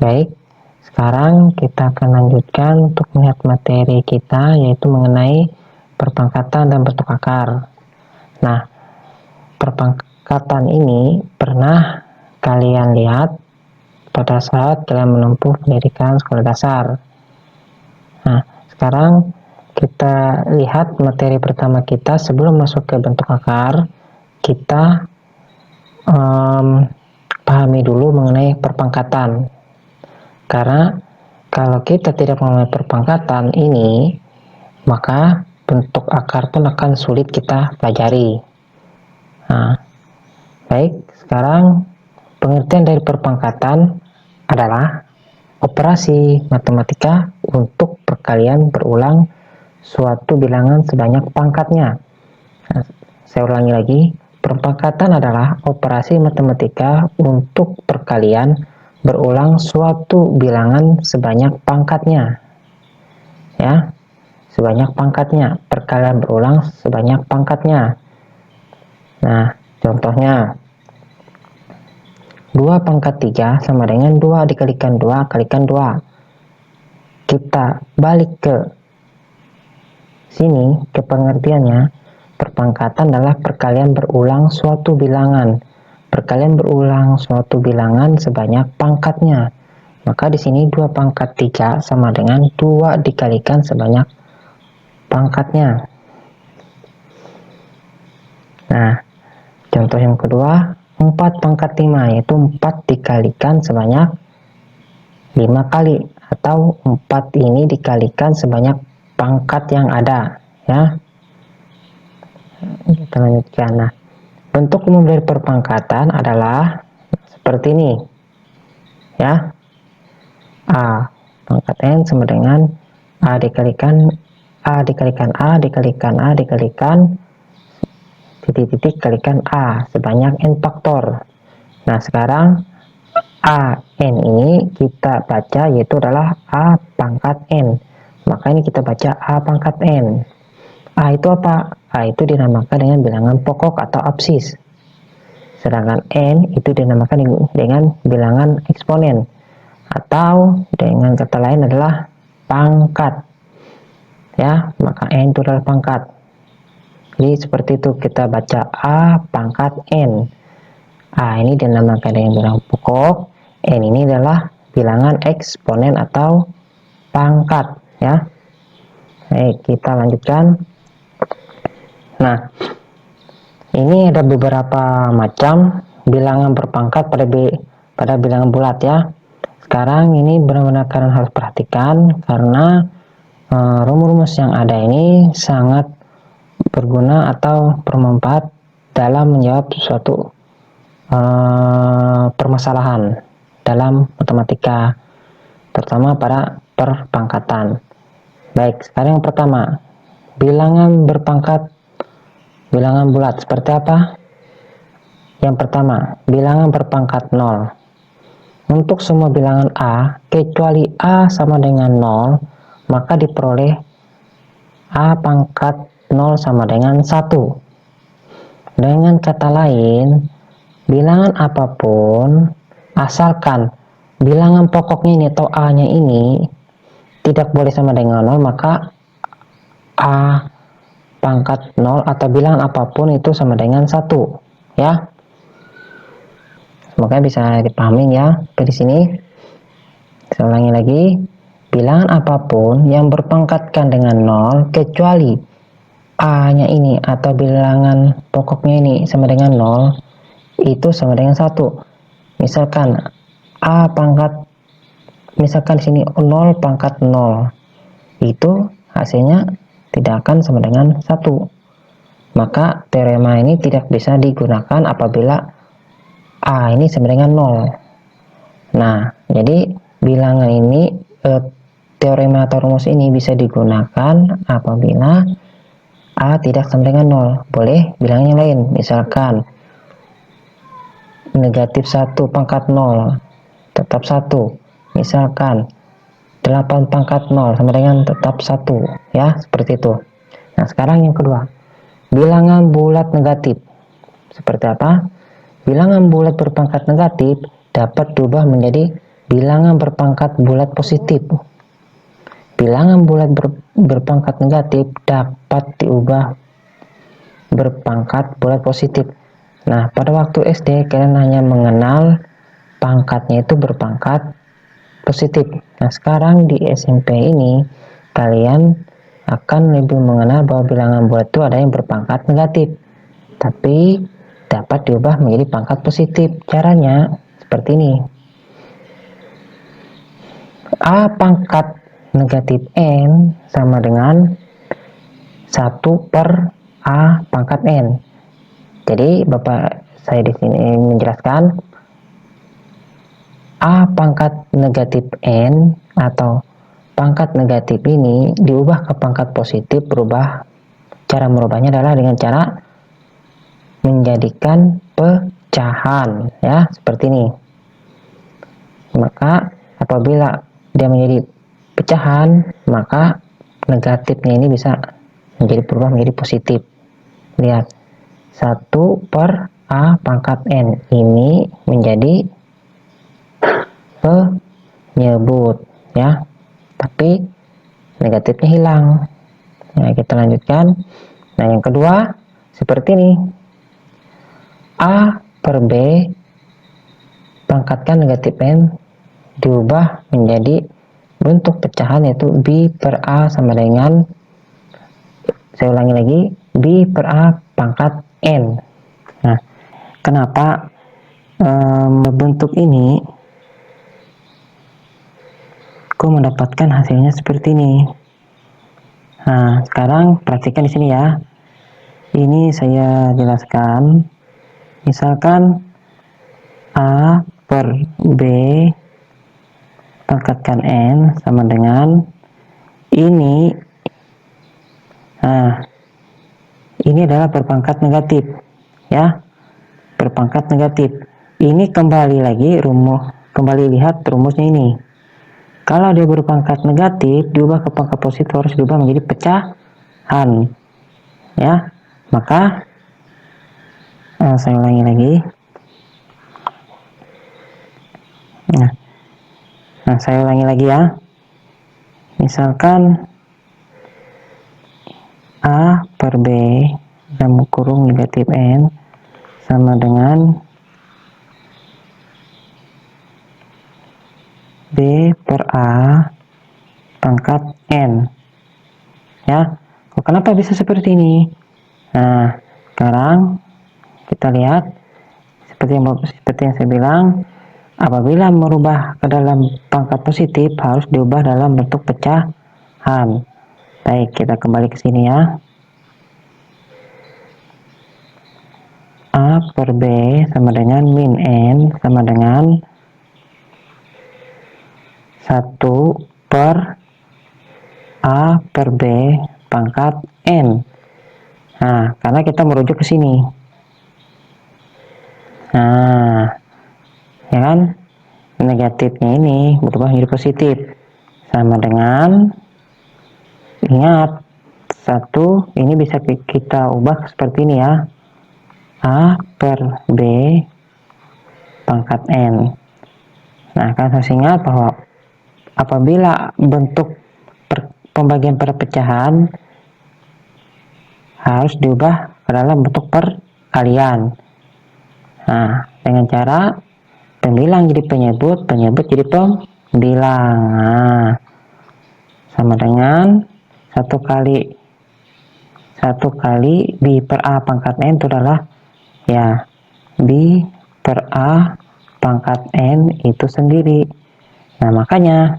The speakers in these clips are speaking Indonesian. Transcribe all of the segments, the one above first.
Baik, sekarang kita akan lanjutkan untuk melihat materi kita, yaitu mengenai perpangkatan dan bentuk akar. Nah, perpangkatan ini pernah kalian lihat pada saat kalian menempuh pendidikan sekolah dasar. Nah, sekarang kita lihat materi pertama kita. Sebelum masuk ke bentuk akar, kita pahami dulu mengenai perpangkatan. Karena kalau kita tidak mengenai perpangkatan ini, maka bentuk akar pun akan sulit kita pelajari. Nah, baik, sekarang pengertian dari perpangkatan adalah operasi matematika untuk perkalian berulang suatu bilangan sebanyak pangkatnya. Nah, saya ulangi lagi, perpangkatan adalah operasi matematika untuk perkalian berulang suatu bilangan sebanyak pangkatnya. Ya, sebanyak pangkatnya, perkalian berulang sebanyak pangkatnya. Nah, contohnya 2 pangkat 3 sama dengan 2 dikalikan 2 kalikan 2. Kita balik ke sini, ke pengertiannya. Perpangkatan adalah perkalian berulang suatu bilangan. Perkalian berulang suatu bilangan sebanyak pangkatnya. Maka di sini 2 pangkat 3 sama dengan 2 dikalikan sebanyak pangkatnya. Nah, contoh yang kedua, 4 pangkat 5, yaitu 4 dikalikan sebanyak 5 kali, atau 4 ini dikalikan sebanyak pangkat yang ada. Ya, kita lanjutkan. Nah, bentuk umum dari perpangkatan adalah seperti ini. Ya, A pangkat N sama dengan A dikalikan A dikalikan A dikalikan A dikalikan titik-titik kalikan A sebanyak N faktor. Nah, sekarang A N ini kita baca yaitu adalah A pangkat N. Maka ini kita baca A pangkat N. A itu apa? A itu dinamakan dengan bilangan pokok atau absis. Sedangkan N itu dinamakan dengan bilangan eksponen. Atau dengan kata lain adalah pangkat. Ya, maka N itu adalah pangkat. Jadi seperti itu kita baca A pangkat N. A ini dinamakan dengan bilangan pokok, N ini adalah bilangan eksponen atau pangkat. Ya, baik, kita lanjutkan. Nah, ini ada beberapa macam bilangan berpangkat pada bilangan bulat ya. Sekarang ini benar-benar kalian harus perhatikan karena rumus-rumus yang ada ini sangat berguna atau bermanfaat dalam menjawab suatu permasalahan dalam matematika, terutama pada perpangkatan. Baik, sekarang yang pertama, bilangan berpangkat bilangan bulat seperti apa? Yang pertama, bilangan berpangkat 0. Untuk semua bilangan A, kecuali A sama dengan 0, maka diperoleh A pangkat 0 sama dengan 1. Dengan kata lain, bilangan apapun, asalkan bilangan pokoknya ini atau A-nya ini tidak boleh sama dengan 0, maka A pangkat 0 atau bilangan apapun itu sama dengan 1. Ya, semoga bisa dipahami ya. Di sini saya ulangi lagi, bilangan apapun yang berpangkatkan dengan 0 kecuali A-nya ini atau bilangan pokoknya ini sama dengan 0 itu sama dengan 1. Misalkan A pangkat, misalkan di sini 0 pangkat 0, itu hasilnya tidak akan sama dengan 1. Maka teorema ini tidak bisa digunakan apabila A ini sama dengan 0. Nah, jadi bilangan ini, teorema atau rumus ini bisa digunakan apabila A tidak sama dengan 0. Boleh bilangan yang lain, misalkan negatif 1 pangkat 0 tetap 1. Misalkan 8 pangkat 0 sama dengan tetap 1. Ya, seperti itu. Nah, sekarang yang kedua, bilangan bulat negatif. Seperti apa? Bilangan bulat berpangkat negatif dapat diubah menjadi bilangan berpangkat bulat positif. Bilangan bulat berpangkat negatif dapat diubah berpangkat bulat positif. Nah, pada waktu SD kalian hanya mengenal pangkatnya itu berpangkat positif. Nah, sekarang di SMP ini kalian akan lebih mengenal bahwa bilangan bulat itu ada yang berpangkat negatif, tapi dapat diubah menjadi pangkat positif. Caranya seperti ini. A pangkat negatif N sama dengan 1 per A pangkat N. Jadi Bapak saya di sini menjelaskan A pangkat negatif N atau pangkat negatif ini diubah ke pangkat positif. Cara merubahnya adalah dengan cara menjadikan pecahan, ya, seperti ini. Maka apabila dia menjadi pecahan, maka negatifnya ini bisa berubah menjadi positif. Lihat, 1 per A pangkat N ini menjadi penyebut, ya, tapi negatifnya hilang. Nah, kita lanjutkan. Nah, yang kedua seperti ini. A per B pangkatkan negatif N diubah menjadi bentuk pecahan, yaitu B per A sama dengan, saya ulangi lagi, B per A pangkat N. Nah, kenapa bentuk ini aku mendapatkan hasilnya seperti ini? Nah, sekarang perhatikan di sini ya. Ini saya jelaskan. Misalkan A per B pangkatkan N sama dengan ini. Nah, ini adalah berpangkat negatif, ya, berpangkat negatif. Ini kembali lihat rumusnya ini. Kalau dia berpangkat negatif diubah ke pangkat positif harus diubah menjadi pecahan, ya. Maka saya ulangi lagi. Nah, saya ulangi lagi ya. Misalkan A per B dalam kurung negatif N sama dengan B per A pangkat N, ya. Kenapa bisa seperti ini? Nah, sekarang kita lihat seperti yang saya bilang, apabila merubah ke dalam pangkat positif harus diubah dalam bentuk pecahan. Baik, kita kembali ke sini ya. A per B sama dengan min N sama dengan 1 per A per B pangkat N. Nah, karena kita merujuk ke sini. Nah, ya kan? Negatifnya ini berubah menjadi positif. Sama dengan, ingat, 1 ini bisa kita ubah seperti ini ya. A per B pangkat N. Nah, kalian harus ingat bahwa apabila bentuk pembagian perpecahan harus diubah ke dalam bentuk perkalian. Nah, dengan cara pembilang jadi penyebut jadi pembilang. Nah, sama dengan 1 kali B per A pangkat N itu adalah, ya, B per A pangkat N itu sendiri. Nah, makanya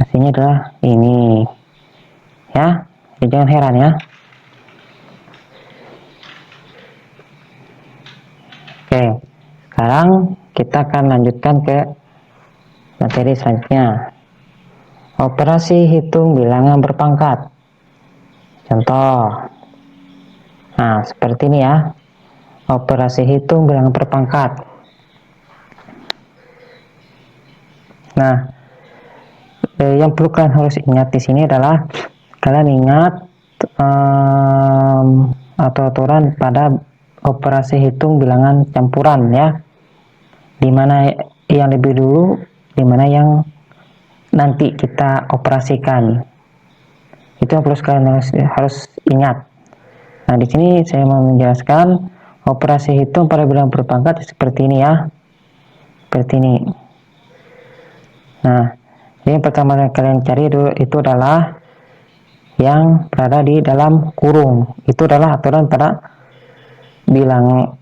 hasilnya adalah ini, ya. Jadi jangan heran ya. Oke, sekarang kita akan lanjutkan ke materi selanjutnya. Operasi hitung bilangan berpangkat. Contoh. Nah, seperti ini ya. Operasi hitung bilangan berpangkat. Nah, yang perlu kalian harus ingat di sini adalah kalian ingat atau aturan pada operasi hitung bilangan campuran, ya, dimana yang lebih dulu, dimana yang nanti kita operasikan. Itu yang perlu kalian harus ingat. Nah, di sini saya mau menjelaskan operasi hitung pada bilangan berpangkat seperti ini ya. Seperti ini. Nah, yang pertama yang kalian cari itu adalah yang berada di dalam kurung. Itu adalah aturan pada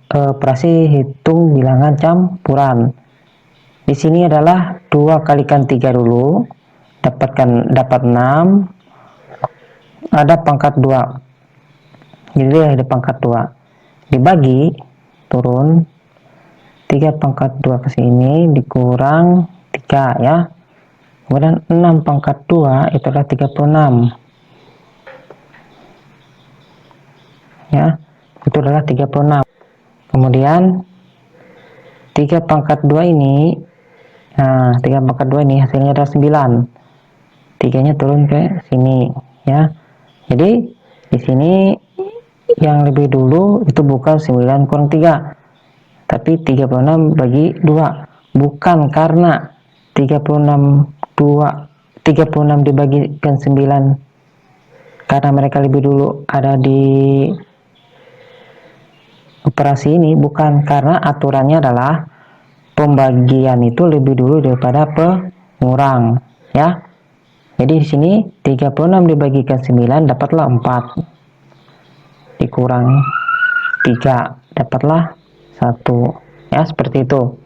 operasi hitung bilangan campuran. Di sini adalah 2 kalikan 3 dulu, dapat 6, ada pangkat 2. Jadi ada pangkat 2. Dibagi turun 3 pangkat 2 ke sini dikurang 3 ya. Kemudian 6 pangkat 2 itu adalah 36. Ya, itu adalah 36. Kemudian 3 pangkat 2 ini, nah 3 pangkat 2 ini hasilnya adalah 9. 3-nya turun ke sini ya. Jadi di sini yang lebih dulu itu bukan 9 kurang 3, tapi 36 bagi 2. Bukan karena 36 dibagikan 9 karena mereka lebih dulu ada di operasi ini, bukan, karena aturannya adalah pembagian itu lebih dulu daripada pengurang ya. Jadi di sini 36 dibagikan 9 dapatlah 4, dikurang 3 dapatlah 1 ya, seperti itu.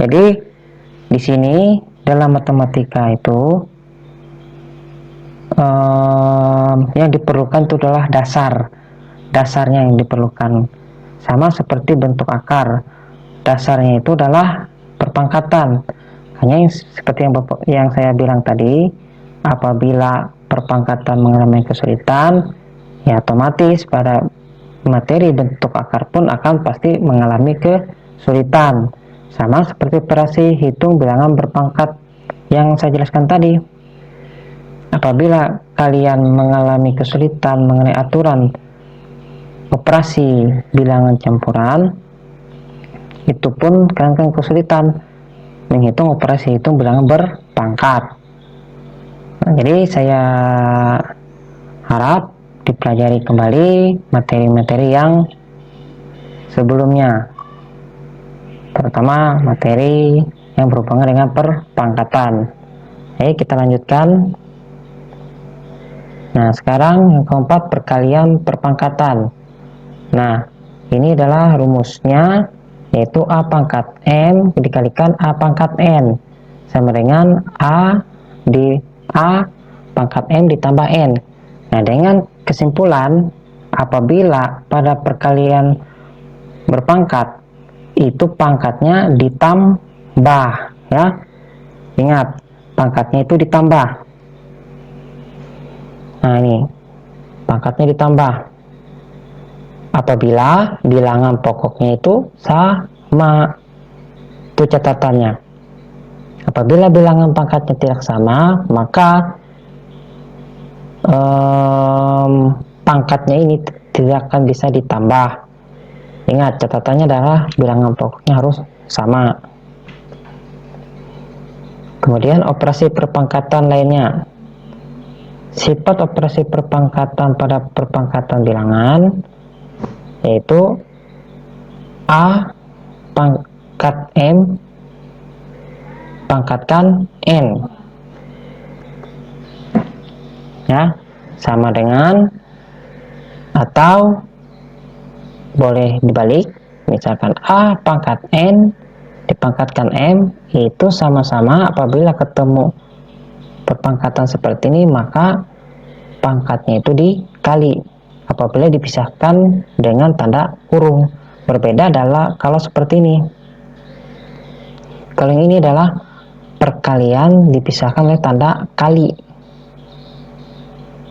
Jadi di sini dalam matematika itu yang diperlukan itu adalah dasarnya yang diperlukan, sama seperti bentuk akar. Dasarnya itu adalah perpangkatan. Hanya seperti yang saya bilang tadi, apabila perpangkatan mengalami kesulitan, ya otomatis pada materi bentuk akar pun akan pasti mengalami kesulitan. Sama seperti operasi hitung bilangan berpangkat yang saya jelaskan tadi. Apabila kalian mengalami kesulitan mengenai aturan operasi bilangan campuran, itu pun kalian akan kesulitan menghitung operasi hitung bilangan berpangkat. Nah, jadi saya harap dipelajari kembali materi-materi yang sebelumnya, terutama materi yang berhubungan dengan perpangkatan. Oke, kita lanjutkan. Nah, sekarang yang keempat, perkalian perpangkatan. Nah, ini adalah rumusnya, yaitu A pangkat M dikalikan A pangkat N sama dengan A pangkat M ditambah N. Nah, dengan kesimpulan, apabila pada perkalian berpangkat itu pangkatnya ditambah ya. Ingat, pangkatnya itu ditambah. Nah, ini pangkatnya ditambah apabila bilangan pokoknya itu sama. Itu catatannya. Apabila bilangan pangkatnya tidak sama, maka pangkatnya ini tidak akan bisa ditambah. Ingat, catatannya adalah bilangan pokoknya harus sama. Kemudian operasi perpangkatan lainnya. Sifat operasi perpangkatan pada perpangkatan bilangan yaitu A pangkat M pangkatkan N ya, sama dengan, atau boleh dibalik, misalkan A pangkat N dipangkatkan M, itu sama-sama apabila ketemu perpangkatan seperti ini maka pangkatnya itu dikali apabila dipisahkan dengan tanda kurung. Berbeda adalah kalau seperti ini. Kalau ini adalah perkalian dipisahkan oleh tanda kali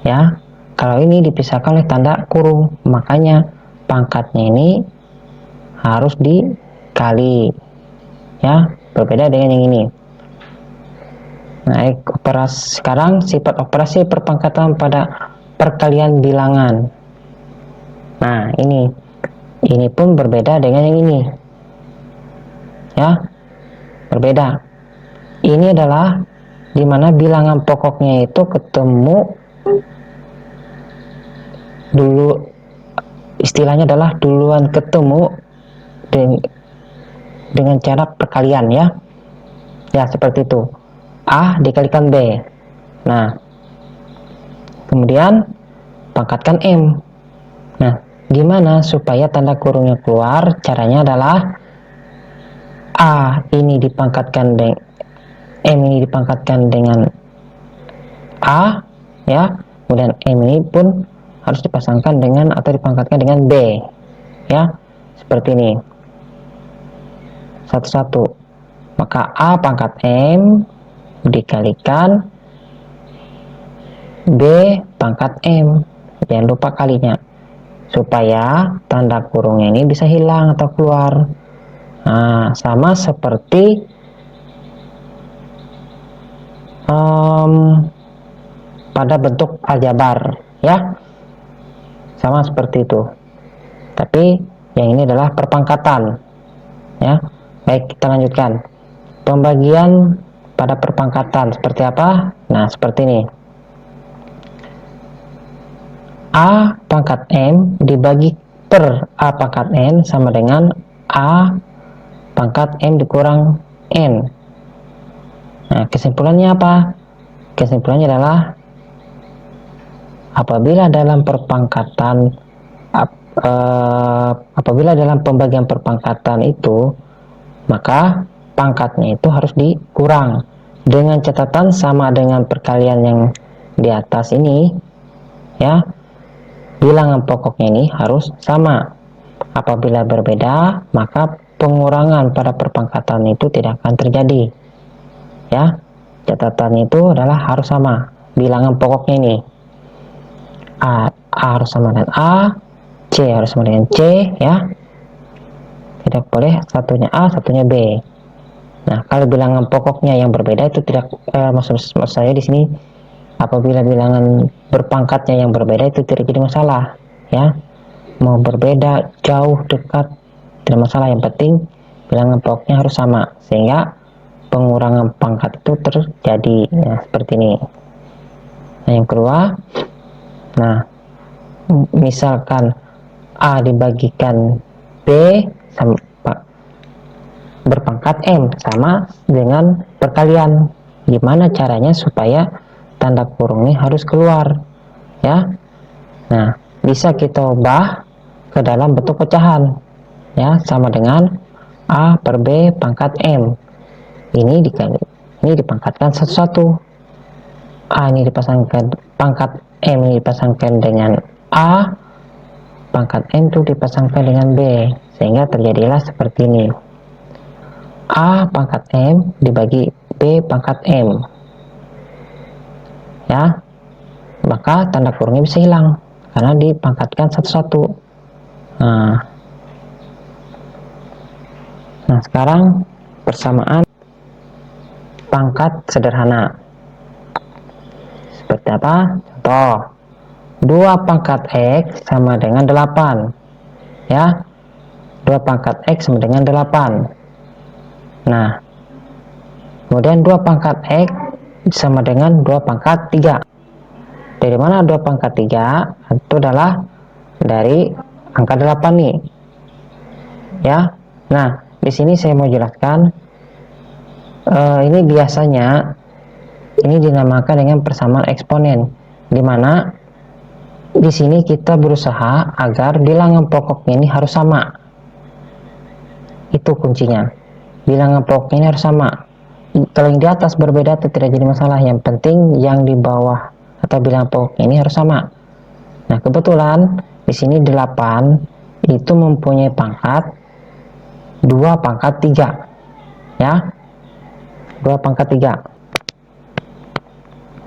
ya. Kalau ini dipisahkan oleh tanda kurung, makanya pangkatnya ini harus dikali ya, berbeda dengan yang ini. Nah, sekarang sifat operasi perpangkatan pada perkalian bilangan. Nah, ini pun berbeda dengan yang ini ya, berbeda. Ini adalah dimana bilangan pokoknya itu ketemu dulu, istilahnya adalah duluan ketemu dengan cara perkalian ya. Ya seperti itu. A dikalikan B. Nah, kemudian pangkatkan M. Nah, gimana supaya tanda kurungnya keluar? Caranya adalah A ini dipangkatkan dengan M ini dipangkatkan dengan A ya. Kemudian M ini pun harus dipasangkan dengan atau dipangkatkan dengan B ya. Seperti ini. Satu-satu. Maka A pangkat M dikalikan B pangkat M. Jangan lupa kalinya supaya tanda kurungnya ini bisa hilang atau keluar. Nah, sama seperti pada bentuk aljabar ya, sama seperti itu, tapi yang ini adalah perpangkatan ya. Baik, kita lanjutkan pembagian pada perpangkatan seperti apa. Nah, seperti ini. A pangkat M dibagi per A pangkat N sama dengan A pangkat M dikurang N. Nah, kesimpulannya apa? Kesimpulannya adalah apabila dalam perpangkatan apabila dalam pembagian perpangkatan itu, maka pangkatnya itu harus dikurang dengan catatan sama dengan perkalian yang di atas ini ya. Bilangan pokoknya ini harus sama. Apabila berbeda, maka pengurangan pada perpangkatan itu tidak akan terjadi ya. Catatan itu adalah harus sama bilangan pokoknya ini. A harus sama dengan A, C harus sama dengan C ya. Tidak boleh satunya A satunya B. Nah, kalau bilangan pokoknya yang berbeda itu tidak maksud saya di sini, apabila bilangan berpangkatnya yang berbeda itu tidak jadi masalah ya. Mau berbeda jauh dekat tidak masalah, yang penting bilangan pokoknya harus sama sehingga pengurangan pangkat itu terjadi ya, seperti ini. Nah, yang kedua, nah misalkan A dibagikan B sama berpangkat M sama dengan perkalian. Gimana caranya supaya tanda kurungnya harus keluar ya. Nah, bisa kita ubah ke dalam bentuk pecahan ya, sama dengan A per B pangkat M. Ini dipangkatkan satu-satu. A ini dipasangkan pangkat M ini dipasangkan dengan A, pangkat M itu dipasangkan dengan B, sehingga terjadilah seperti ini. A pangkat M dibagi B pangkat M ya, maka tanda kurungnya bisa hilang karena dipangkatkan satu-satu. Nah, sekarang persamaan pangkat sederhana seperti apa? Contoh, 2 pangkat X sama dengan 8 ya. 2 pangkat X sama dengan 8. Nah, kemudian 2 pangkat X sama dengan 2 pangkat 3. Dari mana 2 pangkat 3? Itu adalah dari angka 8 nih ya. Nah, di sini saya mau jelaskan, ini biasanya ini dinamakan dengan persamaan eksponen, dimana di sini kita berusaha agar bilangan pokoknya ini harus sama. Itu kuncinya, bilangan pokoknya ini harus sama. Kalau yang di atas berbeda itu tidak jadi masalah, yang penting yang di bawah atau bilangan pokoknya ini harus sama. Nah, kebetulan di sini 8 itu mempunyai pangkat 2 pangkat 3 ya, 2 pangkat 3.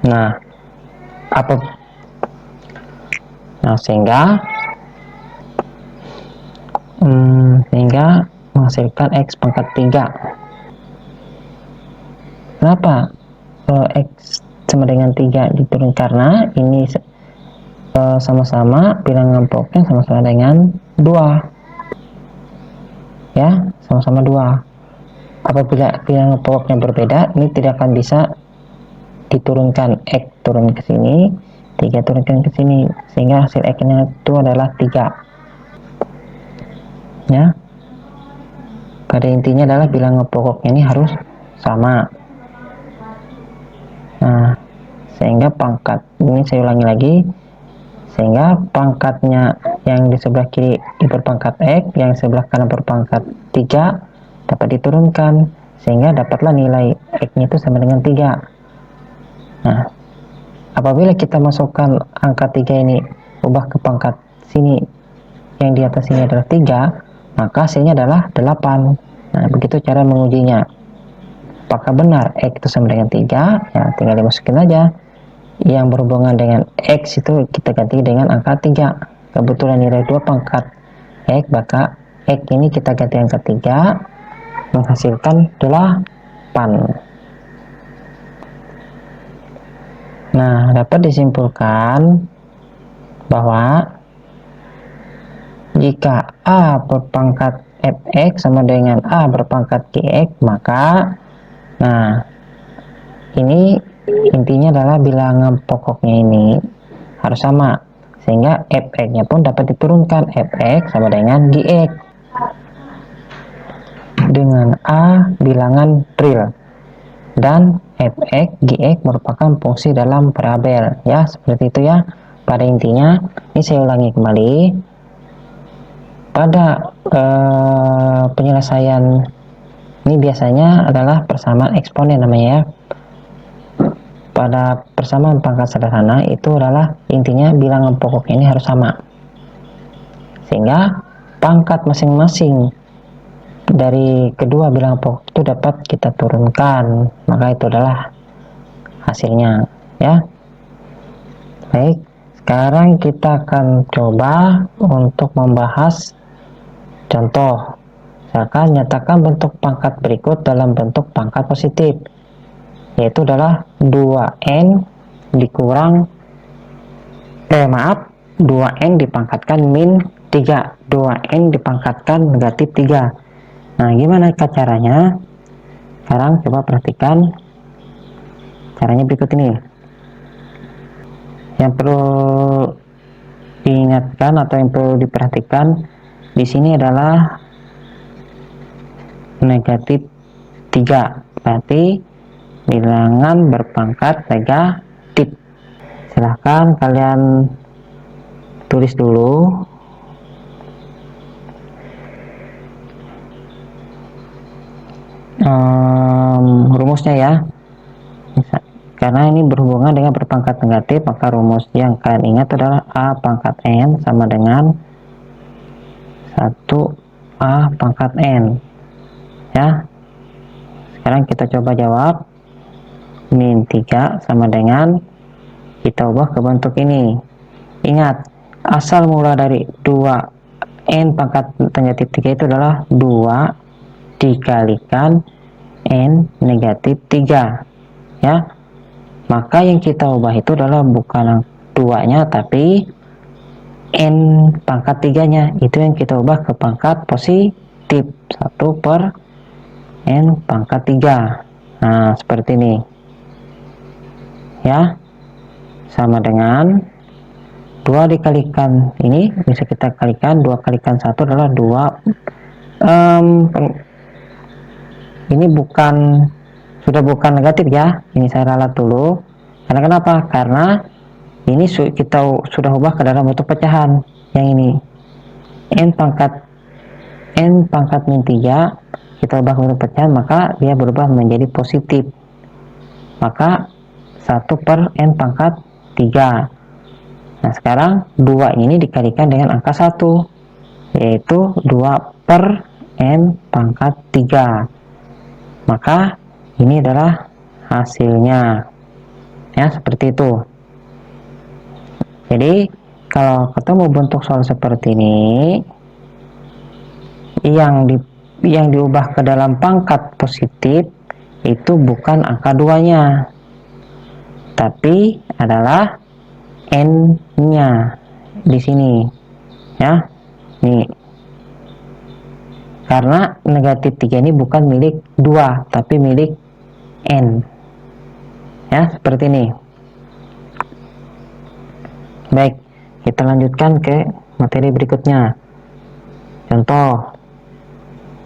Nah, sehingga menghasilkan X pangkat 3. Kenapa X sama dengan 3 diturunkan? Karena ini sama-sama bilangan pokoknya sama-sama dengan 2 ya, sama-sama 2. apabila bilangan pokoknya berbeda, ini tidak akan bisa diturunkan. X turun ke sini, 3 turunkan ke sini, sehingga hasil X-nya itu adalah 3. Ya. Pada intinya adalah bilangan pokoknya ini harus sama. Nah, sehingga pangkat, ini saya ulangi lagi, sehingga pangkatnya yang di sebelah kiri berpangkat X, yang sebelah kanan berpangkat 3 dapat diturunkan, sehingga dapatlah nilai X-nya itu sama dengan 3. Nah, apabila kita masukkan angka 3 ini ubah ke pangkat sini, yang di atas ini adalah 3, maka hasilnya adalah 8. Nah, begitu cara mengujinya. Apakah benar X itu sama dengan 3? Ya, tinggal dimasukin aja. Yang berhubungan dengan X itu kita ganti dengan angka 3. Kebetulan nilai 2 pangkat X, maka X ini kita ganti angka 3, menghasilkan 8. Nah, dapat disimpulkan bahwa jika A berpangkat Fx sama dengan A berpangkat Gx, maka nah ini intinya adalah bilangan pokoknya ini harus sama, sehingga Fx nya pun dapat diturunkan. Fx sama dengan Gx dengan A bilangan real, dan Fx, Gx merupakan fungsi dalam variabel. Ya, seperti itu ya. Pada intinya, ini saya ulangi kembali. Pada penyelesaian ini biasanya adalah persamaan eksponen namanya ya. Pada persamaan pangkat sederhana itu adalah intinya bilangan pokoknya ini harus sama, sehingga pangkat masing-masing dari kedua bilangan pokok itu dapat kita turunkan, maka itu adalah hasilnya ya. Baik, sekarang kita akan coba untuk membahas contoh. Misalkan nyatakan bentuk pangkat berikut dalam bentuk pangkat positif, yaitu adalah 2n dikurang 2n dipangkatkan min 3, 2n dipangkatkan negatif 3. Nah, gimana caranya? Sekarang coba perhatikan caranya berikut ini. Yang perlu diingatkan atau yang perlu diperhatikan di sini adalah negatif 3, berarti bilangan berpangkat negatif. Silahkan kalian tulis dulu. Rumusnya ya, karena ini berhubungan dengan berpangkat negatif, maka rumus yang kalian ingat adalah A pangkat N sama dengan 1A pangkat N ya. Sekarang kita coba jawab. Min 3 sama dengan, kita ubah ke bentuk ini. Ingat, asal mula dari 2n pangkat negatif 3 itu adalah 2 dikalikan n negatif 3 ya. Maka yang kita ubah itu adalah bukan 2-nya, tapi n pangkat 3-nya. Itu yang kita ubah ke pangkat positif, 1 per n pangkat 3. Nah, seperti ini ya, sama dengan 2 dikalikan ini, bisa kita kalikan 2 kalikan 1 adalah 2. Ini sudah bukan negatif ya, ini saya ralat dulu. Karena kenapa? Karena ini kita sudah ubah ke dalam bentuk pecahan. Yang ini n pangkat min 3 kita ubah ke bentuk pecahan, maka dia berubah menjadi positif. Maka 1 per n pangkat 3. Nah, sekarang 2 ini dikalikan dengan angka 1, yaitu 2 per n pangkat 3. Maka ini adalah hasilnya ya, seperti itu. Jadi kalau ketemu bentuk soal seperti ini, yang diubah ke dalam pangkat positif itu bukan angka 2-nya, tapi adalah n-nya di sini ya. Nih, Karena negatif 3 ini bukan milik 2, tapi milik N. Ya, seperti ini. Baik, kita lanjutkan ke materi berikutnya. Contoh,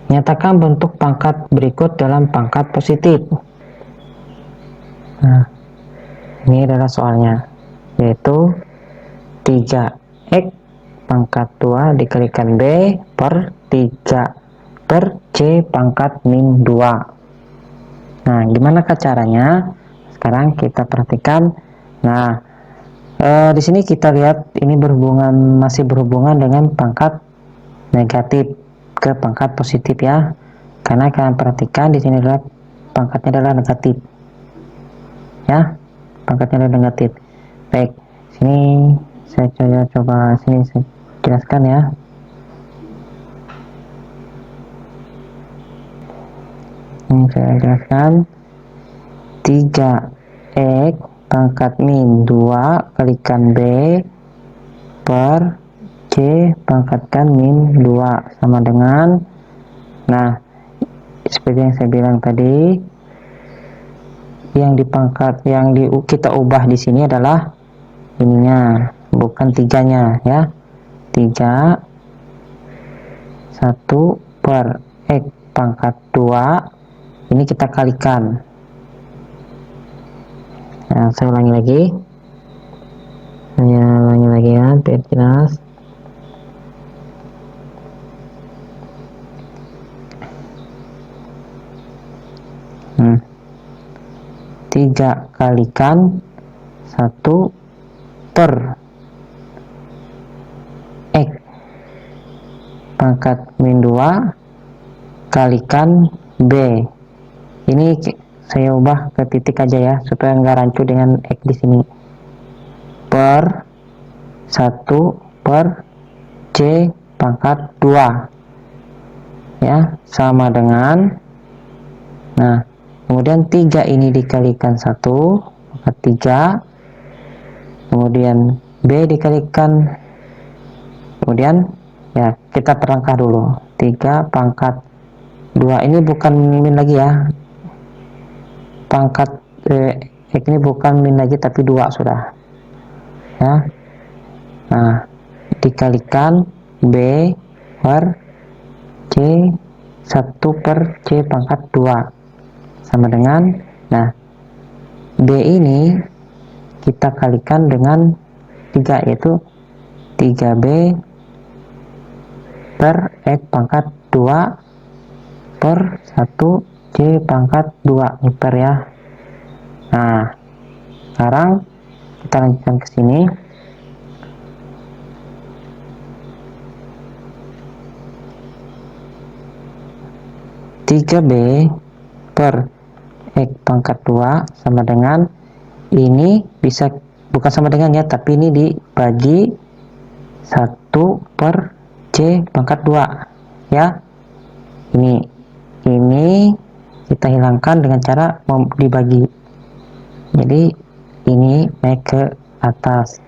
nyatakan bentuk pangkat berikut dalam pangkat positif. Nah, ini adalah soalnya, yaitu 3x pangkat 2 dikalikan B per 3 per C pangkat min 2. Nah, gimana caranya? Sekarang kita perhatikan. Nah, di sini kita lihat ini masih berhubungan dengan pangkat negatif ke pangkat positif ya. Karena kalian perhatikan di sini adalah pangkatnya adalah negatif. Ya, pangkatnya adalah negatif. Baik, sini saya coba sini saya jelaskan ya. Ini saya jelaskan. 3x pangkat min 2 kalikan B per C pangkatkan min 2 sama dengan, nah seperti yang saya bilang tadi, yang kita ubah di sini adalah ininya, bukan 3-nya ya. 3 1 per x pangkat 2 ini kita kalikan. Nah, saya ulangi lagi ya biar jelas. Hmm. 3 kalikan 1 per x pangkat min 2 kalikan B. Ini saya ubah ke titik aja ya supaya nggak rancu dengan x di sini. Per 1 per C pangkat 2 ya sama dengan, nah kemudian 3 ini dikalikan 1 maka 3, kemudian B dikalikan, kemudian ya kita perangkah dulu. 3 pangkat 2 ini bukan min lagi ya, pangkat x ini bukan min lagi tapi 2 sudah ya. Nah, dikalikan B per C 1 per C pangkat 2 sama dengan, nah B ini kita kalikan dengan 3 yaitu 3B per x pangkat 2 per 1 C pangkat 2 meter ya. Nah, sekarang kita lanjutkan ke sini. 3B per x pangkat 2 sama dengan, ini bisa bukan sama dengan ya, tapi ini dibagi 1 per C pangkat 2 ya. Ini kita hilangkan dengan cara dibagi. Jadi ini naik ke atas,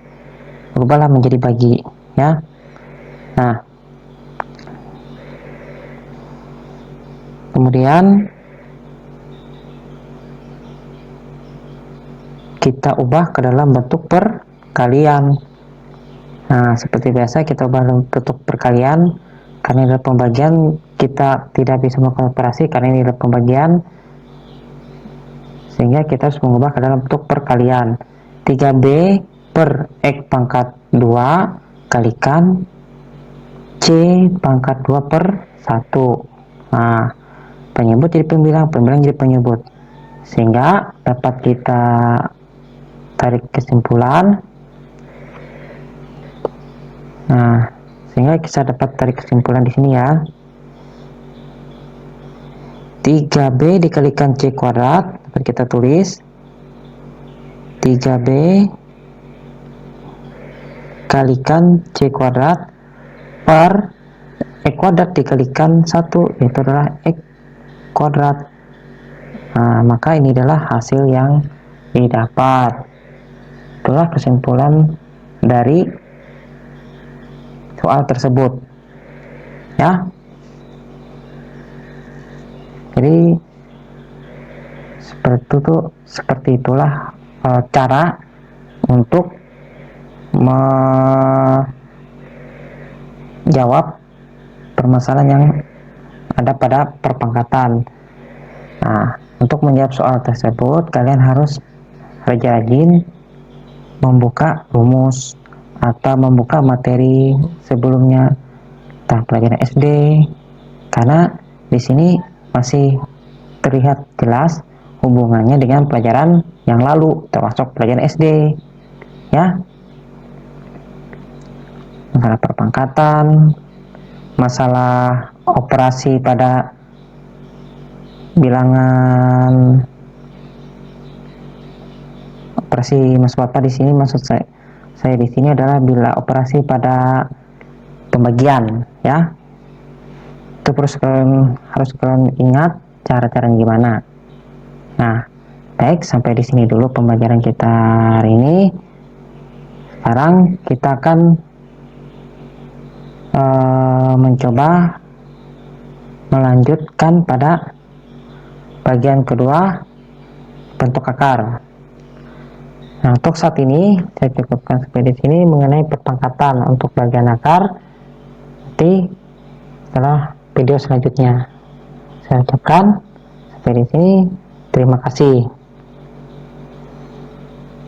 berubahlah menjadi bagi ya. Nah, kemudian kita ubah ke dalam bentuk perkalian. Nah, seperti biasa kita ubah dalam bentuk perkalian, karena dalam pembagian kita tidak bisa melakukan operasi karena ini adalah pembagian, sehingga kita harus mengubah ke dalam bentuk perkalian. 3B per x pangkat 2 kalikan C pangkat 2 per 1. Nah, penyebut jadi pembilang, pembilang jadi penyebut, sehingga dapat kita tarik kesimpulan. Nah, sehingga kita dapat tarik kesimpulan di sini ya. 3B dikalikan C kuadrat, dapat kita tulis 3B kalikan C kuadrat per X kuadrat dikalikan 1, itu adalah X kuadrat. Nah, maka ini adalah hasil yang didapat. Itulah kesimpulan dari soal tersebut ya. Jadi seperti itulah cara untuk menjawab permasalahan yang ada pada perpangkatan. Nah, untuk menjawab soal tersebut, kalian harus rajin membuka rumus atau membuka materi sebelumnya, entah pelajaran SD, karena di sini masih terlihat jelas hubungannya dengan pelajaran yang lalu, termasuk pelajaran SD, ya. Masalah perpangkatan, masalah operasi pada bilangan, operasi maksud Bapak di sini, maksud saya di sini adalah bila operasi pada pembagian, ya. Itu harus kalian ingat cara-caranya gimana. Nah, baik, sampai di sini dulu pembelajaran kita hari ini. Sekarang kita akan mencoba melanjutkan pada bagian kedua, bentuk akar. Nah, untuk saat ini saya cukupkan sampai di sini mengenai perpangkatan untuk bagian akar. Nanti setelah video selanjutnya saya ucapkan sampai di sini. Terima kasih.